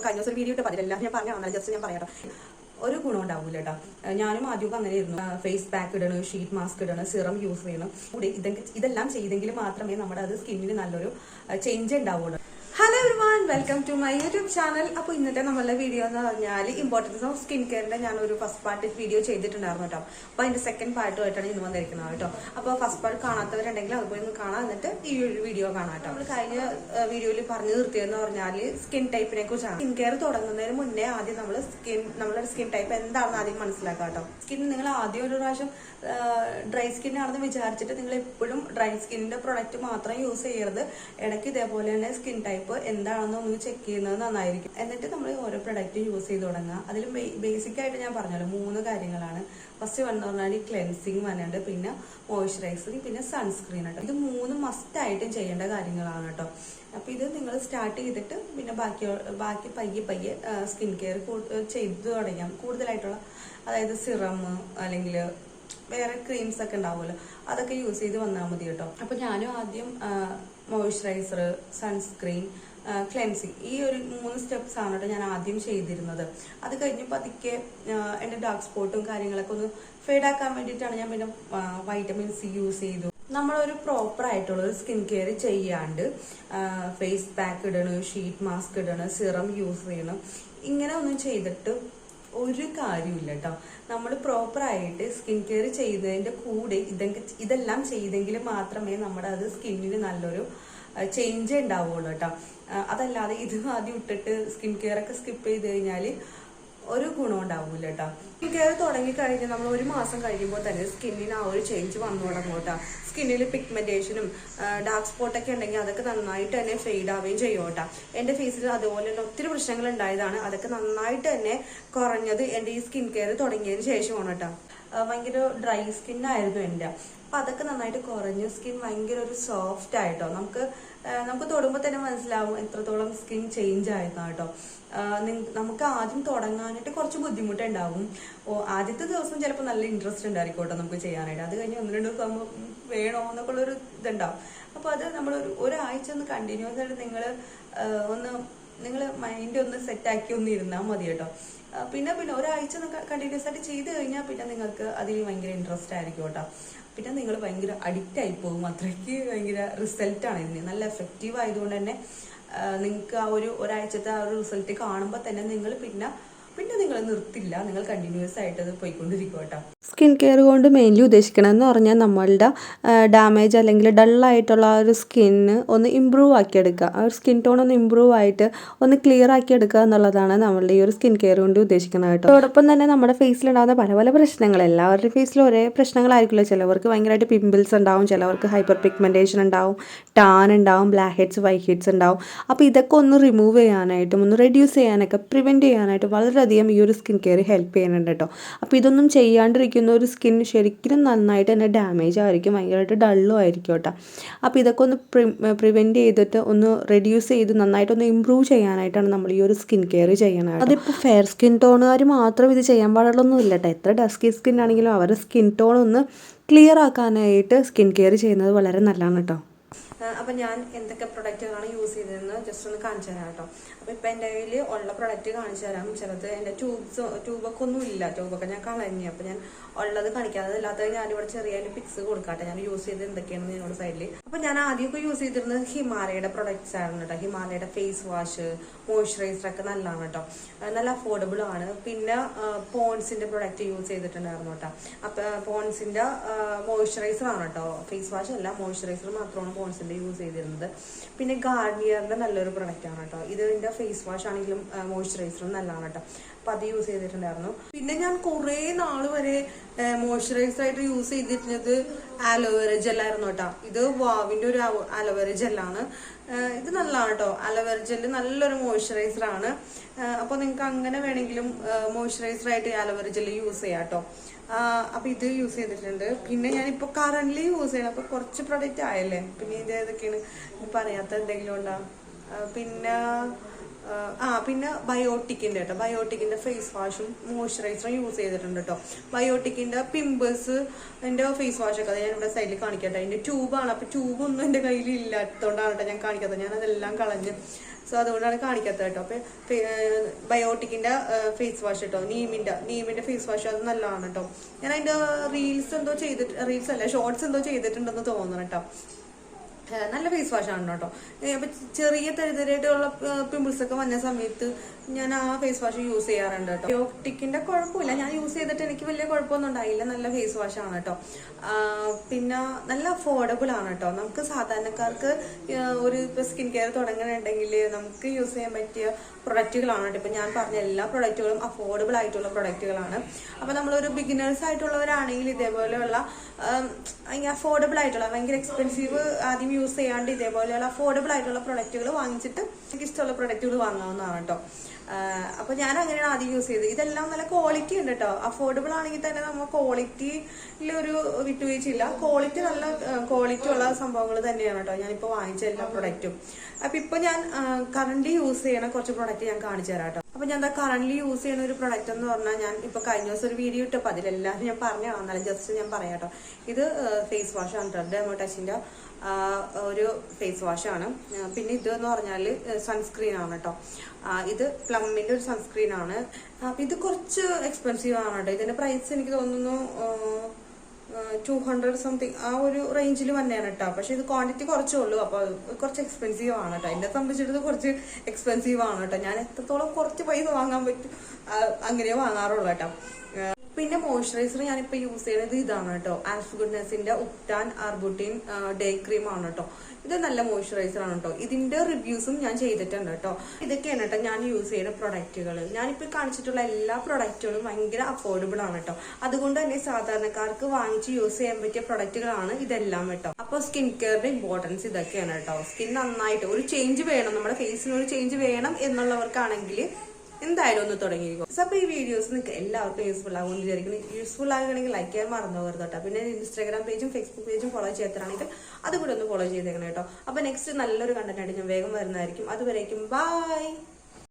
കഴിഞ്ഞ ദിവസം വീഡിയോ ഇട്ട് പതിലെല്ലാം ഞാൻ പറഞ്ഞാൽ ജസ്റ്റ് ഞാൻ പറയാം ഒരു ഗുണം ഉണ്ടാവില്ല കേട്ടോ. ഞാനും ആദ്യമൊക്കെ അങ്ങനെ ആയിരുന്നു. ഫേസ് പാക്ക് ഇടണം, ഷീറ്റ് മാസ്ക് ഇടണം, സിറം യൂസ് ചെയ്യണം. ഇതെല്ലാം ചെയ്തെങ്കിൽ മാത്രമേ നമ്മുടെ അത് സ്കിന്നിന് നല്ലൊരു ചേഞ്ച് ഉണ്ടാവുള്ളൂ. Hello everyone, welcome to my YouTube channel. അപ്പോൾ ഇന്നത്തെ നമ്മളുടെ വീഡിയോ എന്ന് പറഞ്ഞാൽ ഇമ്പോർട്ടൻസ് ഓഫ് സ്കിൻ കെയറിന്റെ ഞാനൊരു ഫസ്റ്റ് പാർട്ട് വീഡിയോ ചെയ്തിട്ടുണ്ടായിരുന്നു കേട്ടോ. അപ്പോൾ അതിന്റെ സെക്കൻഡ് പാർട്ടുമായിട്ടാണ് ഇന്ന് വന്നിരിക്കുന്നത് കേട്ടോ. അപ്പോൾ ഫസ്റ്റ് പാർട്ട് കാണാത്തവരുണ്ടെങ്കിൽ അതുപോലെ ഒന്ന് കാണാൻ, എന്നിട്ട് ഈ വീഡിയോ കാണാം കേട്ടോ. നമ്മൾ കഴിഞ്ഞ വീഡിയോയിൽ പറഞ്ഞു നിർത്തിയെന്ന് പറഞ്ഞാൽ സ്കിൻ ടൈപ്പിനെ കുറിച്ചാണ്. സ്കിൻ കെയർ തുടങ്ങുന്നതിന് മുന്നേ ആദ്യം നമ്മളുടെ സ്കിൻ ടൈപ്പ് എന്താണെന്ന് ആദ്യം മനസ്സിലാക്കാം കേട്ടോ. സ്കിൻ നിങ്ങൾ ആദ്യം ഒരു പ്രാവശ്യം ഡ്രൈ സ്കിൻ ആണെന്ന് വിചാരിച്ചിട്ട് നിങ്ങൾ എപ്പോഴും ഡ്രൈ സ്കിന്നിന്റെ പ്രൊഡക്റ്റ് മാത്രം യൂസ് ചെയ്യരുത്. ഇടയ്ക്ക് ഇതേപോലെ തന്നെ സ്കിൻ ടൈപ്പ് എന്താണെന്ന് ഒന്ന് ചെക്ക് ചെയ്യുന്നത് നന്നായിരിക്കും. എന്നിട്ട് നമ്മൾ ഓരോ പ്രൊഡക്റ്റ് യൂസ് ചെയ്ത് തുടങ്ങുക. അതിൽ ബേസിക് ആയിട്ട് ഞാൻ പറഞ്ഞല്ലോ 3 കാര്യങ്ങളാണ്. ഫസ്റ്റ് വന്ന് പറഞ്ഞാൽ ക്ലെൻസിങ് വന്നിട്ടുണ്ട്, പിന്നെ മോയ്സ്ചറൈസിങ്, പിന്നെ സൺസ്ക്രീൻ കേട്ടോ. ഇത് 3 മസ്റ്റ് ആയിട്ടും ചെയ്യേണ്ട കാര്യങ്ങളാണ് കേട്ടോ. അപ്പൊ ഇത് നിങ്ങൾ സ്റ്റാർട്ട് ചെയ്തിട്ട് പിന്നെ ബാക്കി പയ്യെ സ്കിൻ കെയർ ചെയ്തു തുടങ്ങാം. കൂടുതലായിട്ടുള്ള അതായത് സിറം അല്ലെങ്കിൽ വേറെ ക്രീംസ് ഒക്കെ ഉണ്ടാവുമല്ലോ, അതൊക്കെ യൂസ് ചെയ്ത് വന്നാൽ മതി കേട്ടോ. അപ്പൊ ഞാനും ആദ്യം മോയ്സ്ചറൈസർ, സൺസ്ക്രീൻ, ക്ലെൻസിങ്, ഈ ഒരു 3 സ്റ്റെപ്സ് ആണ് കേട്ടോ ഞാൻ ആദ്യം ചെയ്തിരുന്നത്. അത് കഴിഞ്ഞ് പതുക്കെ എൻ്റെ ഡാർക്ക് സ്പോട്ടും കാര്യങ്ങളൊക്കെ ഒന്ന് ഫെയ്ഡാക്കാൻ വേണ്ടിയിട്ടാണ് ഞാൻ പിന്നെ വൈറ്റമിൻ സി യൂസ് ചെയ്തു. നമ്മളൊരു പ്രോപ്പർ ആയിട്ടുള്ള ഒരു സ്കിൻ കെയർ ചെയ്യാണ്ട് ഫേസ് പാക്ക് ഇടണം, ഷീറ്റ് മാസ്ക് ഇടണം, സിറം യൂസ് ചെയ്യണം, ഇങ്ങനെ ഒന്നും ചെയ്തിട്ട് ഒരു കാര്യമില്ല കേട്ടോ. നമ്മൾ പ്രോപ്പർ ആയിട്ട് സ്കിൻ കെയർ ചെയ്യുന്നതിന്റെ കൂടെ ഇതെല്ലാം ചെയ്തെങ്കിൽ മാത്രമേ നമ്മുടെ അത് സ്കിന്നിന് നല്ലൊരു ചേഞ്ച് ഉണ്ടാവുള്ളൂ കേട്ടോ. അതല്ലാതെ ഇത് ആദ്യം ഇട്ടിട്ട് സ്കിൻ കെയർ ഒക്കെ സ്കിപ്പ് ചെയ്ത് കഴിഞ്ഞാൽ ഒരു ഗുണം ഉണ്ടാവൂല കേട്ടോ. സ്കിൻ കെയർ തുടങ്ങിക്കഴിഞ്ഞാൽ നമ്മൾ 1 മാസം കഴിയുമ്പോൾ തന്നെ സ്കിന്നിന് ആ ഒരു ചേഞ്ച് വന്നു തുടങ്ങും കേട്ടോ. സ്കിന്നിൽ പിഗ്മെന്റേഷനും ഡാർക്ക് സ്പോട്ടൊക്കെ ഉണ്ടെങ്കിൽ അതൊക്കെ നന്നായിട്ട് തന്നെ ഫെയ്ഡ് ആവുകയും ചെയ്യും കേട്ടോ. എൻ്റെ ഫേസിൽ അതുപോലെ തന്നെ ഒത്തിരി പ്രശ്നങ്ങൾ ഉണ്ടായതാണ്. അതൊക്കെ നന്നായിട്ട് തന്നെ കുറഞ്ഞത് എൻ്റെ ഈ സ്കിൻ കെയർ തുടങ്ങിയതിന് ശേഷമാണ് കേട്ടോ. ഭയങ്കര ഡ്രൈ സ്കിൻ ആയിരുന്നു എൻ്റെ. അപ്പൊ അതൊക്കെ നന്നായിട്ട് കുറഞ്ഞ് സ്കിൻ ഭയങ്കര ഒരു സോഫ്റ്റ് ആയിട്ടോ. നമുക്ക് തൊടുമ്പോൾ തന്നെ മനസ്സിലാവും എത്രത്തോളം സ്കിൻ ചേഞ്ച് ആയിരുന്നു കേട്ടോ. നമുക്ക് ആദ്യം തുടങ്ങാനായിട്ട് കുറച്ച് ബുദ്ധിമുട്ടുണ്ടാവും. ആദ്യത്തെ ദിവസം ചിലപ്പോൾ നല്ല ഇൻട്രസ്റ്റ് ഉണ്ടായിരിക്കോട്ടെ നമുക്ക് ചെയ്യാനായിട്ട്. അത് കഴിഞ്ഞ് 1-2 ദിവസം വേണോ എന്നൊക്കെ ഉള്ളൊരു ഇതുണ്ടാവും. അപ്പൊ അത് നമ്മൾ ഒരാഴ്ച ഒന്ന് കണ്ടിന്യൂസ് ആയിട്ട് നിങ്ങൾ മൈൻഡ് ഒന്ന് സെറ്റാക്കി ഒന്ന് ഇരുന്നാൽ മതി കേട്ടോ. പിന്നെ ഒരാഴ്ച കണ്ടിന്യൂസ് ആയിട്ട് ചെയ്ത് കഴിഞ്ഞാൽ പിന്നെ നിങ്ങൾക്ക് അതിൽ ഭയങ്കര ഇൻട്രസ്റ്റ് ആയിരിക്കും കേട്ടോ. പിന്നെ നിങ്ങൾ ഭയങ്കര അഡിക്റ്റ് ആയി പോകും. അത്രയ്ക്ക് ഭയങ്കര റിസൾട്ടാണ് ഇതിന്. നല്ല എഫക്റ്റീവ് ആയതുകൊണ്ട് തന്നെ നിങ്ങൾക്ക് ആ ഒരാഴ്ചത്തെ ആ ഒരു റിസൾട്ട് കാണുമ്പോൾ തന്നെ നിങ്ങൾ പിന്നെ നിങ്ങൾ നിർത്തില്ല, നിങ്ങൾ കണ്ടിന്യൂസ് ആയിട്ട് അത് പോയിക്കൊണ്ടിരിക്കും കേട്ടോ. സ്കിൻ കെയർ കൊണ്ട് മെയിൻലി ഉദ്ദേശിക്കണമെന്ന് പറഞ്ഞാൽ നമ്മളുടെ ഡാമേജ് അല്ലെങ്കിൽ ഡള്ളായിട്ടുള്ള ആ ഒരു സ്കിന്ന് ഒന്ന് ഇമ്പ്രൂവ് ആക്കിയെടുക്കുക. ആ ഒരു സ്കിൻ ടോൺ ഒന്ന് ഇമ്പ്രൂവ് ആയിട്ട് ഒന്ന് ക്ലിയർ ആക്കി എടുക്കുക എന്നുള്ളതാണ് നമ്മളുടെ ഈ ഒരു സ്കിൻ കെയർ കൊണ്ട് ഉദ്ദേശിക്കുന്നത് കേട്ടോ. അതോടൊപ്പം തന്നെ നമ്മുടെ ഫേസിലുണ്ടാകുന്ന പല പ്രശ്നങ്ങൾ, എല്ലാവരുടെ ഫേസിലും ഒരേ പ്രശ്നങ്ങളായിരിക്കില്ല. ചിലവർക്ക് ഭയങ്കരമായിട്ട് പിമ്പിൾസ് ഉണ്ടാവും, ചിലവർക്ക് ഹൈപ്പർ പിഗ്മെന്റേഷൻ ഉണ്ടാവും, ടാൻ ഉണ്ടാവും, ബ്ലാക്ക് ഹെഡ്സ്, വൈറ്റ് ഹെഡ്സ് ഉണ്ടാവും. അപ്പോൾ ഇതൊക്കെ ഒന്ന് റിമൂവ് ചെയ്യാനായിട്ടും ഒന്ന് റെഡ്യൂസ് ചെയ്യാനൊക്കെ പ്രിവെൻറ്റ് ചെയ്യാനായിട്ട് വളരെയധികം ഈ ഒരു സ്കിൻ കെയർ ഹെൽപ്പ് ചെയ്യുന്നുണ്ട് കേട്ടോ. അപ്പോൾ ഇതൊന്നും ചെയ്യാണ്ടിരിക്കുന്ന ഒരു സ്കിൻ ശരിക്കും നന്നായിട്ട് തന്നെ ഡാമേജ് ആയിരിക്കും, ഭയങ്കരമായിട്ട് ഡള്ളും ആയിരിക്കും കേട്ടോ. അപ്പോൾ ഇതൊക്കെ ഒന്ന് പ്രിവെൻറ്റ് ചെയ്തിട്ട് ഒന്ന് റെഡ്യൂസ് ചെയ്ത് നന്നായിട്ടൊന്ന് ഇമ്പ്രൂവ് ചെയ്യാനായിട്ടാണ് നമ്മൾ ഈ ഒരു സ്കിൻ കെയർ ചെയ്യണത്. അതിപ്പോൾ ഫെയർ സ്കിൻ ടോണുകാർ മാത്രം ഇത് ചെയ്യാൻ പാടുള്ളൊന്നുമില്ല കേട്ടോ. എത്ര ഡസ്കി സ്കിൻ ആണെങ്കിലും അവരുടെ സ്കിൻ ടോൺ ഒന്ന് ക്ലിയർ ആക്കാനായിട്ട് സ്കിൻ കെയർ ചെയ്യുന്നത് വളരെ നല്ലതാണ് കേട്ടോ. അപ്പം ഞാൻ എന്തൊക്കെ പ്രൊഡക്റ്റുകളാണ് യൂസ് ചെയ്തതെന്ന് ജസ്റ്റ് ഒന്ന് കാണിച്ചു തരാം കേട്ടോ. അപ്പം ഇപ്പം എൻ്റെ കയ്യിൽ ഉള്ള പ്രൊഡക്റ്റ് കാണിച്ചു തരാം. ചിലത് എൻ്റെ ട്യൂബൊക്കെ ഒന്നും ഇല്ല, ട്യൂബൊക്കെ ഞാൻ കളഞ്ഞു. അപ്പം ഞാൻ ഉള്ളത് കാണിക്കാതെ, അല്ലാത്തത് ഞാനിവിടെ ചെറിയ പിക്സ് കൊടുക്കാട്ടെ ഞാൻ യൂസ് ചെയ്ത് എന്തൊക്കെയാണെന്ന് നിങ്ങളുടെ സൈഡിൽ. അപ്പം ഞാൻ ആദ്യമൊക്കെ യൂസ് ചെയ്തിരുന്നത് ഹിമാലയയുടെ പ്രൊഡക്ട്സ് ആയിരുന്നു കേട്ടോ. ഹിമാലയയുടെ ഫേസ് വാഷ്, മോയ്സ്ചറൈസർ ഒക്കെ നല്ലതാണ് കേട്ടോ, നല്ല അഫോർഡബിൾ ആണ്. പിന്നെ പോൺസിന്റെ പ്രൊഡക്റ്റ് യൂസ് ചെയ്തിട്ടുണ്ടായിരുന്നു കേട്ടോ. അപ്പം പോൺസിന്റെ മോയ്സ്ചറൈസർ ആണ് കേട്ടോ, ഫേസ് വാഷ് അല്ല, മോയ്സ്ചറൈസർ മാത്രമാണ് പോൺസിന്റെ യൂസ് ചെയ്തിരുന്നത്. പിന്നെ ഗാർണിയറിന്റെ നല്ലൊരു പ്രൊഡക്റ്റ് ആണ് കേട്ടോ. ഇതിന്റെ ഫേസ് വാഷ് ആണെങ്കിലും മോയ്സ്ചറൈസറും നല്ലതാണ് കേട്ടോ. അപ്പൊ അത് യൂസ് ചെയ്തിട്ടുണ്ടായിരുന്നു. പിന്നെ ഞാൻ കുറെ നാള് വരെ മോയ്സ്ചറൈസർ ആയിട്ട് യൂസ് ചെയ്തിരുന്നത് ആലോവേര ജെല്ലായിരുന്നു കേട്ടോ. ഇത് വാവിന്റെ ഒരു ആലോവേര ജെല്ലാണ്. ഇത് നല്ലതാണ് കേട്ടോ. ആലോവേര ജെല്ല് നല്ലൊരു മോയ്സ്ചറൈസർ ആണ്. അപ്പൊ നിങ്ങൾക്ക് അങ്ങനെ വേണമെങ്കിലും മോയ്സ്ചറൈസർ ആയിട്ട് ആലോവേര ജെല്ല് യൂസ് ചെയ്യാം കേട്ടോ. അപ്പൊ ഇത് യൂസ് ചെയ്തിട്ടുണ്ട്. പിന്നെ ഞാനിപ്പോ കറന്റ്ലി യൂസ് ചെയ്യണം. അപ്പൊ കുറച്ച് പ്രൊഡക്റ്റ് ആയല്ലേ, പിന്നെ ഇത് ഏതൊക്കെയാണ് പറയാത്ത എന്തെങ്കിലും ഉണ്ടോ? പിന്നെ പിന്നെ ബയോട്ടിക്കിന്റെ കേട്ടോ, ബയോട്ടിക്കിന്റെ ഫേസ് വാഷും മോയ്സ്ചറൈസറും യൂസ് ചെയ്തിട്ടുണ്ട് കേട്ടോ. ബയോട്ടിക്കിന്റെ പിമ്പിൾസ് എന്റെ ഫേസ് വാഷ് ഒക്കെ ഞാൻ ഇവിടെ സൈഡിൽ കാണിക്കട്ടെ. അതിന്റെ ട്യൂബാണ്, അപ്പൊ ട്യൂബൊന്നും എന്റെ കയ്യിൽ ഇല്ലാത്തതുകൊണ്ടാണ് കേട്ടോ ഞാൻ കാണിക്കാത്തത്. ഞാൻ അതെല്ലാം കളഞ്ഞ്, സോ അതുകൊണ്ടാണ് കാണിക്കാത്തത് കേട്ടോ. അപ്പൊ ബയോട്ടിക്കിന്റെ ഫേസ് വാഷ് കേട്ടോ, നീമിന്റെ ഫേസ് വാഷ് അത് നല്ലതാണ് കേട്ടോ. ഞാൻ അതിന്റെ റീൽസ് അല്ല ഷോർട്സ് എന്തോ ചെയ്തിട്ടുണ്ടെന്ന് തോന്നുന്നു കേട്ടോ. നല്ല ഫേസ് വാഷ് ആണ് കേട്ടോ. അപ്പൊ ചെറിയ തരിതരായിട്ടുള്ള പിമ്പിൾസ് ഒക്കെ വന്ന സമയത്ത് ഞാൻ ആ ഫേസ് വാഷ് യൂസ് ചെയ്യാറുണ്ട് കേട്ടോ. ബയോട്ടിക്കിന്റെ കുഴപ്പമില്ല, ഞാൻ യൂസ് ചെയ്തിട്ട് എനിക്ക് വലിയ കുഴപ്പമൊന്നും ഉണ്ടായില്ല. നല്ല ഫേസ് വാഷ് ആണ് കേട്ടോ. പിന്നെ നല്ല അഫോർഡബിൾ ആണ് കേട്ടോ. നമുക്ക് സാധാരണക്കാർക്ക് ഒരു സ്കിൻ കെയർ തുടങ്ങുന്നുണ്ടെങ്കിൽ നമുക്ക് യൂസ് ചെയ്യാൻ പറ്റിയ പ്രൊഡക്റ്റുകളാണ് കേട്ടോ. ഇപ്പൊ ഞാൻ പറഞ്ഞ എല്ലാ പ്രൊഡക്റ്റുകളും അഫോർഡബിൾ ആയിട്ടുള്ള പ്രൊഡക്റ്റുകളാണ്. അപ്പൊ നമ്മളൊരു ബിഗിനേഴ്സ് ആയിട്ടുള്ളവരാണെങ്കിൽ ഇതേപോലെയുള്ള അഫോർഡബിൾ ആയിട്ടുള്ള, ഭയങ്കര എക്സ്പെൻസീവ് ആദ്യം യൂസ് ചെയ്യാണ്ട് ഇതേപോലെയുള്ള അഫോർഡബിൾ ആയിട്ടുള്ള പ്രൊഡക്റ്റുകൾ വാങ്ങിച്ചിട്ട് എനിക്ക് ഇഷ്ടമുള്ള പ്രൊഡക്റ്റുകൾ വാങ്ങാവുന്നതാണ് കേട്ടോ. അപ്പൊ ഞാൻ അങ്ങനെയാണ് ആദ്യം യൂസ് ചെയ്തത്. ഇതെല്ലാം നല്ല ക്വാളിറ്റി ഉണ്ട് കേട്ടോ. അഫോർഡബിൾ ആണെങ്കിൽ തന്നെ നമ്മൾ ക്വാളിറ്റിയിലൊരു വിട്ടുവീഴ്ചയില്ല. നല്ല ക്വാളിറ്റി ഉള്ള സംഭവങ്ങൾ തന്നെയാണ് കേട്ടോ ഞാനിപ്പോ വാങ്ങിച്ച എല്ലാ പ്രൊഡക്റ്റും. അപ്പൊ ഇപ്പൊ ഞാൻ കറന്റ് യൂസ് ചെയ്യണ കുറച്ച് പ്രൊഡക്റ്റ് ഞാൻ കാണിച്ചു തരാം കേട്ടോ. അപ്പൊ ഞാൻ കറന്റ് യൂസ് ചെയ്യുന്ന ഒരു പ്രൊഡക്റ്റ് എന്ന് പറഞ്ഞാൽ, ഞാൻ ഇപ്പൊ കഴിഞ്ഞ ദിവസം ഒരു വീഡിയോ ഇട്ടപ്പോൾ അതിലെല്ലാം ഞാൻ പറഞ്ഞു എന്നാലും ജസ്റ്റ് ഞാൻ പറയാം കേട്ടോ. ഇത് ഫേസ് വാഷ് ആണ് കേട്ടോ, ഡെർമോടച്ചിന്റെ ഒരു ഫേസ് വാഷ് ആണ്. പിന്നെ ഇത് എന്ന് പറഞ്ഞാല് സൺസ്ക്രീൻ ആണ് കേട്ടോ. ഇത് പ്ലമ്മിന്റെ ഒരു സൺസ്ക്രീൻ ആണ്. അപ്പൊ ഇത് കുറച്ച് എക്സ്പെൻസീവ് ആണ് കേട്ടോ. ഇതിന്റെ പ്രൈസ് എനിക്ക് തോന്നുന്നു 200 സംതിങ് ആ ഒരു റേഞ്ചിൽ തന്നെയാണ് കേട്ടോ. പക്ഷെ ഇത് ക്വാണ്ടിറ്റി കുറച്ചേ ഉള്ളൂ, അപ്പൊ കുറച്ച് എക്സ്പെൻസീവ് ആണ് കേട്ടോ. എന്നെ സംബന്ധിച്ചിടത്ത് കുറച്ച് എക്സ്പെൻസീവ് ആണ് കേട്ടോ. ഞാൻ എത്രത്തോളം കുറച്ച് പൈസ വാങ്ങാൻ പറ്റും അങ്ങനെ വാങ്ങാറുള്ളൂ കേട്ടോ. പിന്നെ മോയ്സ്ചറൈസർ ഞാനിപ്പോ യൂസ് ചെയ്യുന്നത് ഇതാണ് കേട്ടോ, ആൽഫ് ഗുഡ്നെസിന്റെ ഉപ്റ്റാൻ ആർബുട്ടിൻ ഡേ ക്രീം ആണ് കേട്ടോ. ഇത് നല്ല മോയ്സ്ചറൈസർ ആണ് കേട്ടോ. ഇതിന്റെ റിവ്യൂസും ഞാൻ ചെയ്തിട്ടുണ്ട് കേട്ടോ. ഇതൊക്കെയാണ് കേട്ടോ ഞാൻ യൂസ് ചെയ്യുന്ന പ്രൊഡക്റ്റുകൾ. ഞാനിപ്പോ കാണിച്ചിട്ടുള്ള എല്ലാ പ്രൊഡക്റ്റുകളും ഭയങ്കര അഫോർഡബിൾ ആണ് കേട്ടോ. അതുകൊണ്ട് തന്നെ സാധാരണക്കാർക്ക് വാങ്ങിച്ച് യൂസ് ചെയ്യാൻ പറ്റിയ പ്രൊഡക്റ്റുകളാണ് ഇതെല്ലാം കേട്ടോ. അപ്പൊ സ്കിൻ കെയറിന്റെ ഇമ്പോർട്ടൻസ് ഇതൊക്കെയാണ് കേട്ടോ. സ്കിൻ നന്നായിട്ട് ഒരു ചേഞ്ച് വേണം, നമ്മുടെ ഫേസിന് ഒരു ചേഞ്ച് വേണം എന്നുള്ളവർക്കാണെങ്കിൽ എന്തായാലും ഒന്ന് തുടങ്ങിയിരിക്കും. അപ്പൊ ഈ വീഡിയോസ് നിങ്ങൾക്ക് എല്ലാവർക്കും യൂസ്ഫുൾ ആകുമെന്ന് വിചാരിക്കുന്നു. യൂസ്ഫുൾ ആകുകയാണെങ്കിൽ ലൈക്ക് ചെയ്യാൻ മറന്നു പോകരുത് കേട്ടോ. പിന്നെ ഇൻസ്റ്റാഗ്രാം പേജും ഫേസ്ബുക്ക് പേജും ഫോളോ ചെയ്യാത്തതാണെങ്കിൽ അതുകൂടെ ഒന്ന് ഫോളോ ചെയ്തേക്കണം കേട്ടോ. അപ്പൊ നെക്സ്റ്റ് നല്ലൊരു കണ്ടന്റ് ആയിട്ട് ഞാൻ വേഗം വരുന്നതായിരിക്കും. അതുവരേക്കും ബൈ.